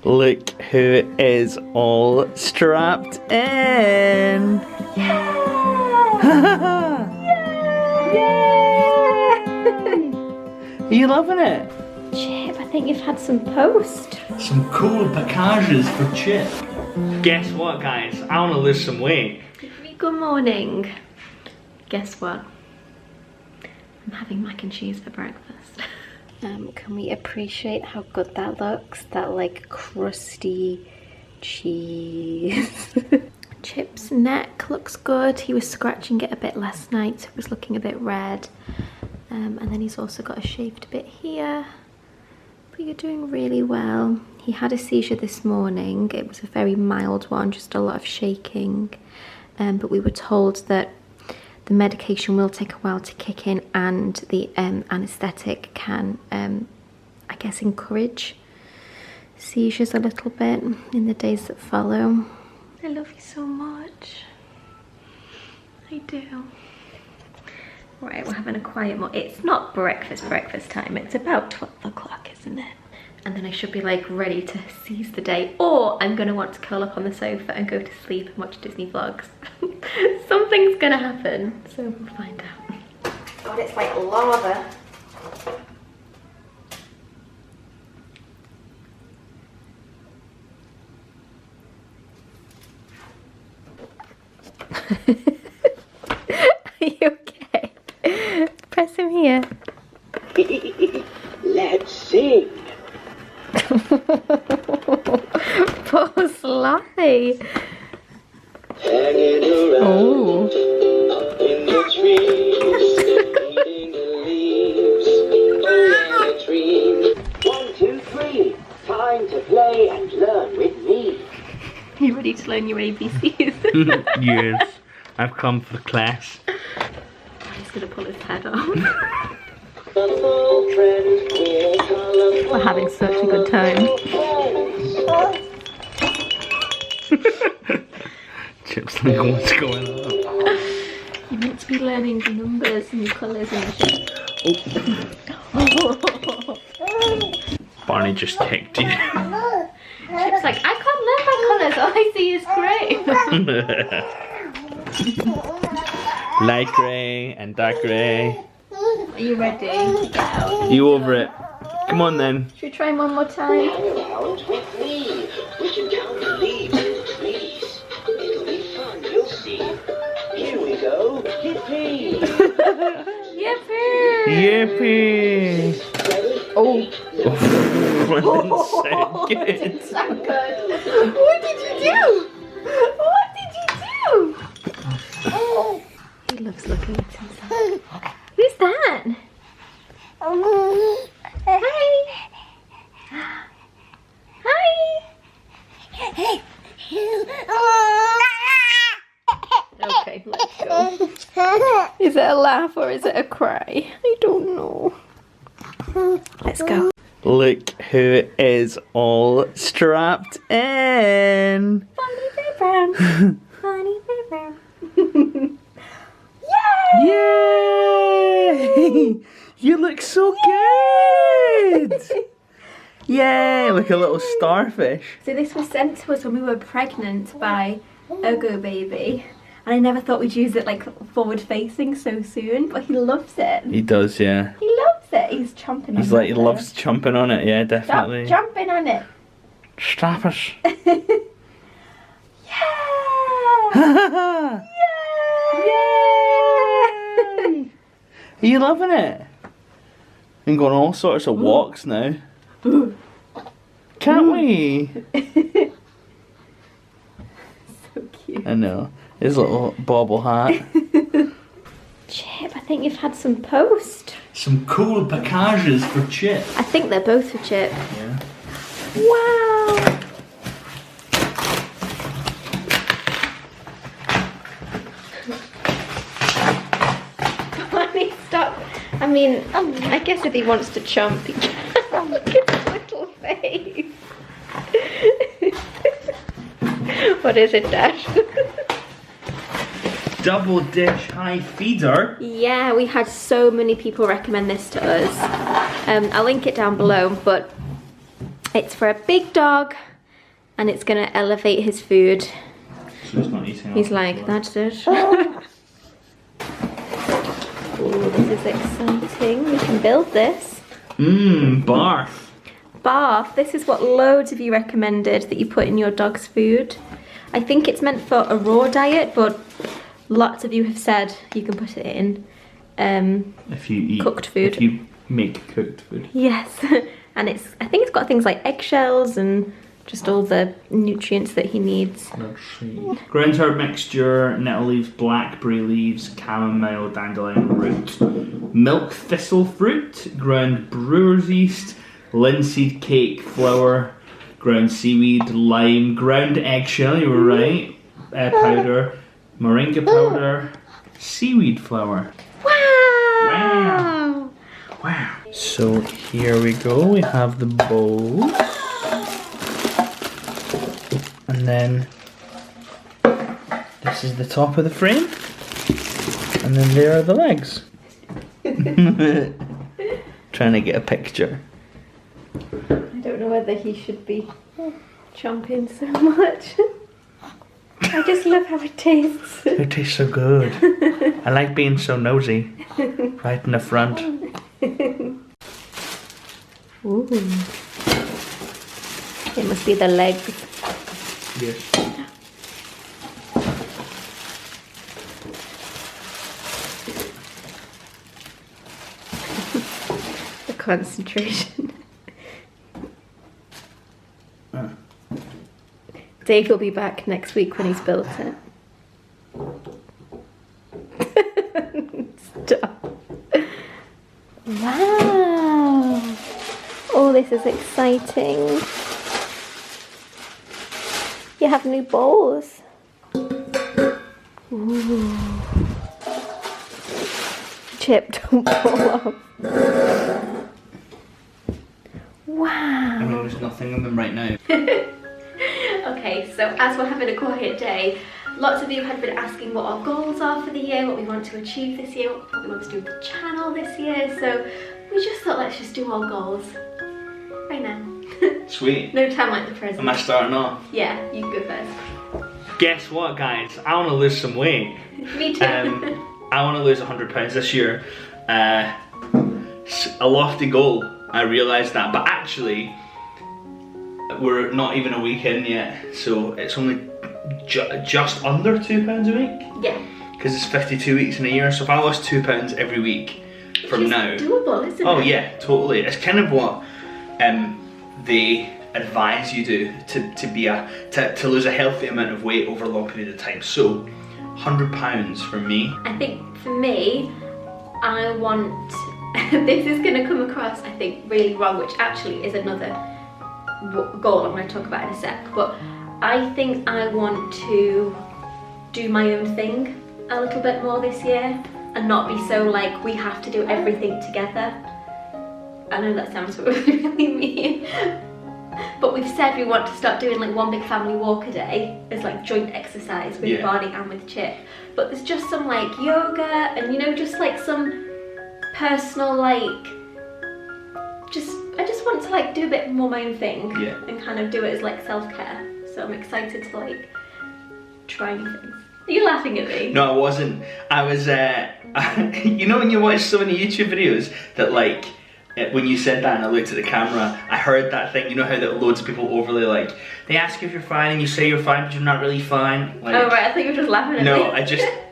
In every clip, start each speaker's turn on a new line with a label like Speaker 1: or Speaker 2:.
Speaker 1: Look who is all strapped in. Are you loving it?
Speaker 2: Chip, I think you've had some post.
Speaker 1: Some cool packages for Chip. Guess what, guys? I want to lose some weight.
Speaker 2: Good morning. Guess what? I'm having mac and cheese for breakfast. Can we appreciate how good that looks? That like crusty cheese. Chip's neck looks good. He was scratching it a bit last night, so it was looking a bit red. And then he's also got a shaved bit here. But you're doing really well. He had a seizure this morning. It was a very mild one, just a lot of shaking. But we were told that the medication will take a while to kick in, and the anaesthetic can, I guess, encourage seizures a little bit in the days that follow. I love you so much. I do. Right, we're having a quiet morning. It's not breakfast time. It's about 12 o'clock, isn't it? And then I should be like ready to seize the day, or I'm gonna want to curl up on the sofa and go to sleep and watch Disney vlogs. Something's gonna happen, so we'll find out. God, it's like lava. Are you okay? Press him here.
Speaker 3: Let's sing.
Speaker 2: Poor Sloppy.
Speaker 3: Hanging around
Speaker 2: Oh.
Speaker 3: up in the trees, eating the leaves, oh, a dream. 1, 2, 3, time to play and learn with me.
Speaker 2: Are you ready to learn your ABCs?
Speaker 1: Yes, I've come for class.
Speaker 2: He's gonna pull his head off.
Speaker 3: We're
Speaker 2: We're having such a good time.
Speaker 1: Chip's like, what's going on?
Speaker 2: You're meant to be learning the numbers and the colours and shit.
Speaker 1: Barney just kicked you.
Speaker 2: Chip's like, I can't learn my colours, all I see is grey.
Speaker 1: Light grey and dark grey.
Speaker 2: Are you ready to get out?
Speaker 1: You over it? Come on then.
Speaker 2: Should we try one more time?
Speaker 3: Hang around with me. We can count the leaves in the trees. It'll be fun, you'll see. Here we go. Yippee!
Speaker 2: Yippee!
Speaker 1: Yippee!
Speaker 3: Ready?
Speaker 2: Oh.
Speaker 1: Brendan's so good.
Speaker 2: So good. What did you do? What did you do? He loves looking at himself. Who's that? Hi. Hi. Okay, let's go. Is it a laugh or is it a cry? I don't know. Let's go.
Speaker 1: Look who is all strapped in.
Speaker 2: Bunny Bear Brown. Bunny Bear Brown. Yay!
Speaker 1: Yay! You look so good! Yay! Like a little starfish.
Speaker 2: So this was sent to us when we were pregnant by Ergo Baby. And I never thought we'd use it like forward facing so soon, but he loves it.
Speaker 1: He does, yeah.
Speaker 2: He loves it. He's chomping on it.
Speaker 1: He's like, he loves jumping on it, yeah, definitely.
Speaker 2: Stop jumping on it.
Speaker 1: Strap us.
Speaker 2: Yeah!
Speaker 1: Yay! Are you loving it? Been going all sorts of walks now. Can't we?
Speaker 2: So cute.
Speaker 1: I know. His little bobble hat.
Speaker 2: Chip, I think you've had some post.
Speaker 1: Some cool packages for Chip.
Speaker 2: I think they're both for Chip.
Speaker 1: Yeah.
Speaker 2: Wow! Barney, stop. I mean, I guess if he wants to chomp, he can. Look at his little face. What is it, Dash?
Speaker 1: Double dish high feeder.
Speaker 2: Yeah, we had so many people recommend this to us. I'll link it down below, but it's for a big dog and it's gonna elevate his food.
Speaker 1: So he's not eating.
Speaker 2: He's like, that's it. Oh, this is exciting. We can build this.
Speaker 1: Barf.
Speaker 2: Barf. This is what loads of you recommended that you put in your dog's food. I think it's meant for a raw diet, but lots of you have said you can put it in
Speaker 1: if you eat
Speaker 2: cooked food.
Speaker 1: If you make cooked food.
Speaker 2: Yes, and I think it's got things like eggshells and just all the nutrients that he needs.
Speaker 1: Let's see. Ground herb mixture, nettle leaves, blackberry leaves, chamomile, dandelion root, milk thistle fruit, ground brewer's yeast, linseed cake flour, ground seaweed, lime, ground eggshell, you were right, powder, moringa powder, seaweed flour.
Speaker 2: Wow!
Speaker 1: Wow. So here we go, we have the bowls. And then this is the top of the frame. And then there are the legs. Trying to get a picture.
Speaker 2: I don't know whether he should be chomping so much. I just love how it tastes.
Speaker 1: It tastes so good. I like being so nosy. Right in the front.
Speaker 2: Ooh. It must be the legs.
Speaker 1: Yes.
Speaker 2: The concentration. Dave will be back next week when he's built it. Stop. Wow. Oh, this is exciting. You have new bowls. Ooh. Chip, don't fall off. Wow.
Speaker 1: I mean, there's nothing in them right now.
Speaker 2: Okay, so as we're having a quiet day, lots of you have been asking what our goals are for the year, what we want to achieve this year, what we want to do with the channel this year. So we just thought, let's just do our goals right now.
Speaker 1: Sweet.
Speaker 2: No time like the present.
Speaker 1: Am I starting off?
Speaker 2: Yeah, you go first.
Speaker 1: Guess what, guys? I want to lose some weight.
Speaker 2: Me too.
Speaker 1: I want to lose 100 pounds this year. A lofty goal, I realised that. But actually, we're not even a week in yet. So it's only just under £2 a week.
Speaker 2: Yeah.
Speaker 1: Because it's 52 weeks in a year. So if I lost £2 every week from now.
Speaker 2: It's doable, isn't it?
Speaker 1: Oh yeah, totally. It's kind of what they advise you do to lose a healthy amount of weight over a long period of time. So £100 for me.
Speaker 2: I think for me, I want this is going to come across, I think, really wrong, which actually is another goal I'm going to talk about in a sec, but I think I want to do my own thing a little bit more this year and not be so like we have to do everything together. I know that sounds really mean, but we've said we want to start doing like one big family walk a day as like joint exercise with Barney and with Chip. But there's just some like yoga and, you know, just like some personal like, I just want to like do a bit more my own thing and kind of do it as like self-care. So I'm excited to like try new things. Are you laughing at me?
Speaker 1: No, I wasn't. I was, you know when you watch so many YouTube videos that like, when you said that and I looked at the camera, I heard that thing, you know how that loads of people overly like, they ask you if you're fine and you say you're fine but you're not really fine. Like,
Speaker 2: oh right, I thought you were just laughing at me.
Speaker 1: No,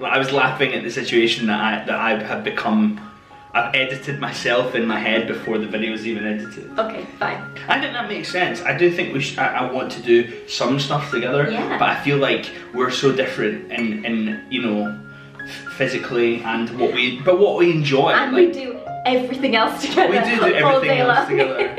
Speaker 1: I was laughing at the situation that I have become. I've edited myself in my head before the video was even edited.
Speaker 2: Okay, fine.
Speaker 1: I think that makes sense. I do think I want to do some stuff together, but I feel like we're so different in you know, physically and what we enjoy.
Speaker 2: And
Speaker 1: like,
Speaker 2: we do everything else together.
Speaker 1: We do everything else together.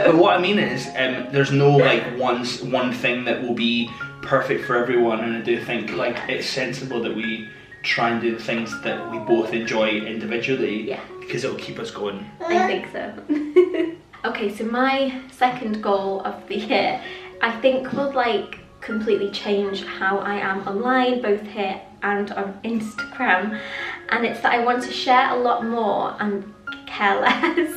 Speaker 1: But what I mean is, there's no like one thing that will be perfect for everyone, and I do think like it's sensible that we try and do the things that we both enjoy individually, because it'll keep us going.
Speaker 2: I think so. Okay, so my second goal of the year, I think will like completely change how I am online, both here and on Instagram, and it's that I want to share a lot more and care less,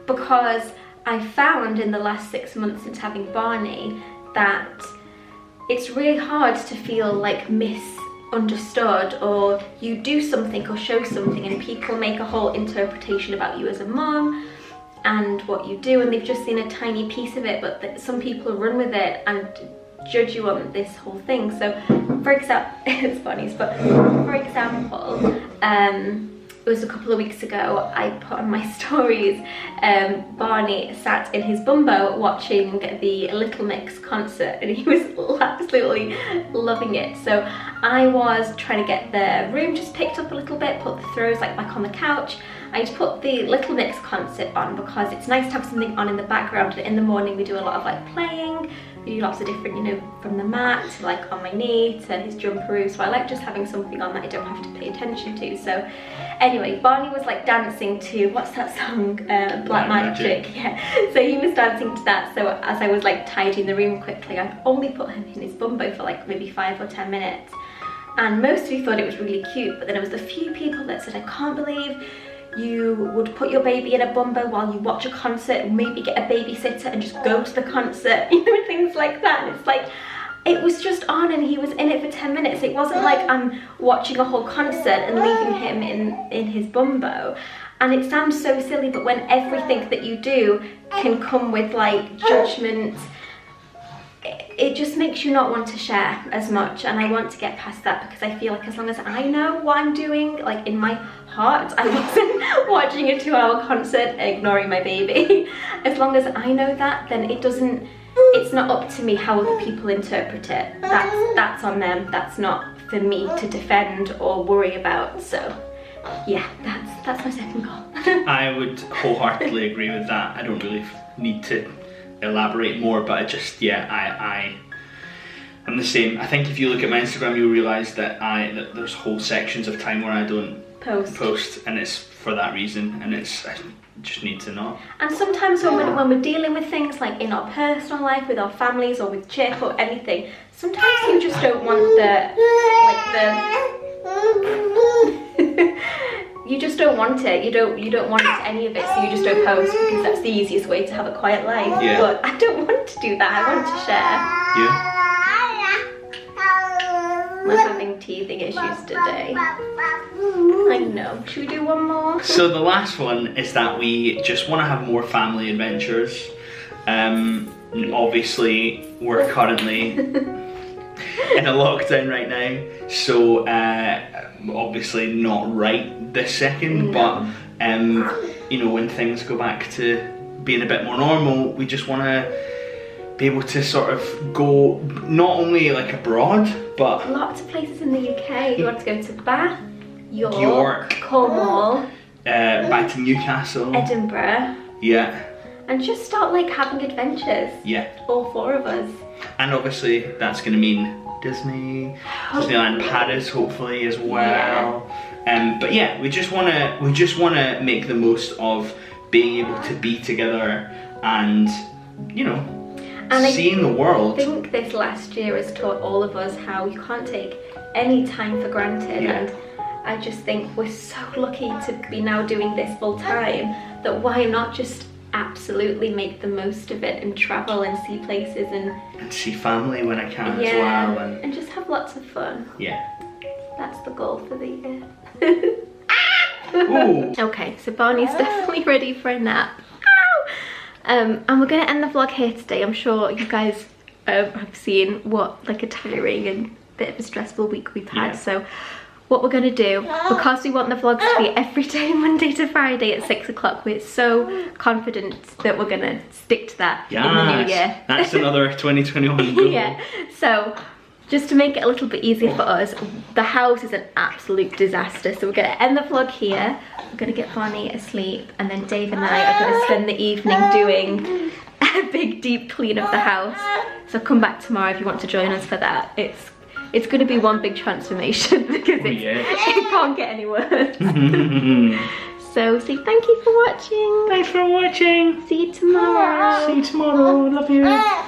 Speaker 2: because I found in the last 6 months since having Barney that it's really hard to feel like misunderstood, or you do something or show something and people make a whole interpretation about you as a mum and what you do, and they've just seen a tiny piece of it, but some people run with it and judge you on this whole thing. So for example, it's funny, but for example, it was a couple of weeks ago, I put on my stories, Barney sat in his bumbo watching the Little Mix concert, and he was absolutely loving it. So I was trying to get the room just picked up a little bit, put the throws like back on the couch. I just put the Little Mix concert on because it's nice to have something on in the background. In the morning we do a lot of like playing, we do lots of different, you know, from the mat to like on my knee to his jumperoo, so I like just having something on that I don't have to pay attention to. So anyway, Barney was like dancing to, what's that song, Black Magic. Yeah, so he was dancing to that. So as I was like tidying the room quickly, I only put him in his bumbo for like maybe 5 or 10 minutes, and most of you thought it was really cute, but then there was a few people that said, I can't believe you would put your baby in a bumbo while you watch a concert, maybe get a babysitter and just go to the concert, you know, things like that. And it's like, it was just on and he was in it for 10 minutes. It wasn't like I'm watching a whole concert and leaving him in his bumbo. And it sounds so silly, but when everything that you do can come with like judgment, it just makes you not want to share as much. And I want to get past that, because I feel like as long as I know what I'm doing, like in my heart, I wasn't watching a 2-hour concert ignoring my baby. As long as I know that, then it's not up to me how other people interpret it. That's on them. That's not for me to defend or worry about. So yeah, that's my second goal.
Speaker 1: I would wholeheartedly agree with that. I don't really need to elaborate more, but I just, yeah, I'm the same. I think if you look at my Instagram, you'll realise that there's whole sections of time where I don't post, and it's for that reason, and I just need to know. And sometimes when we're dealing with things like in our personal life, with our families, or with Chip or anything, sometimes you just don't want you just don't want it. You don't want any of it, so you just don't post, because that's the easiest way to have a quiet life. Yeah. But I don't want to do that. I want to share. Yeah.
Speaker 2: I'm having teething issues today. I know. Should we do one more?
Speaker 1: So the last one is that we just want to have more family adventures. Obviously, we're currently in a lockdown right now, so obviously not right this second, but you know, when things go back to being a bit more normal, we just want to be able to sort of go not only like abroad, but
Speaker 2: lots of places in the UK. You want to go to Bath, York, Cornwall,
Speaker 1: back to Newcastle,
Speaker 2: Edinburgh.
Speaker 1: Yeah.
Speaker 2: And just start like having adventures. Yeah. All 4 of us.
Speaker 1: And obviously that's going to mean Disneyland Paris, hopefully as well. Yeah. But yeah, we just want to make the most of being able to be together and, you know, seeing the world.
Speaker 2: I think this last year has taught all of us how you can't take any time for granted. Yeah. And I just think we're so lucky to be now doing this full time, that why not just absolutely make the most of it and travel and see places and
Speaker 1: see family when I can as well,
Speaker 2: and just have lots of fun.
Speaker 1: Yeah,
Speaker 2: that's the goal for the year.
Speaker 1: Ooh.
Speaker 2: Okay, so Barney's definitely ready for a nap. And we're gonna end the vlog here today. I'm sure you guys have seen what like a tiring and bit of a stressful week we've had. So what we're gonna do, because we want the vlogs to be every day, Monday to Friday at 6 o'clock, we're so confident that we're gonna stick to that in the new year.
Speaker 1: That's another 2021 goal.
Speaker 2: Yeah, so just to make it a little bit easier for us, the house is an absolute disaster, so we're gonna end the vlog here. We're gonna get Barney asleep, and then Dave and I are gonna spend the evening doing a big deep clean of the house. So come back tomorrow if you want to join us for that. It's going to be one big transformation, because it can't get any worse. So say thank you for watching.
Speaker 1: Thanks for watching.
Speaker 2: See you tomorrow.
Speaker 1: See you tomorrow. Love you.
Speaker 2: Bye.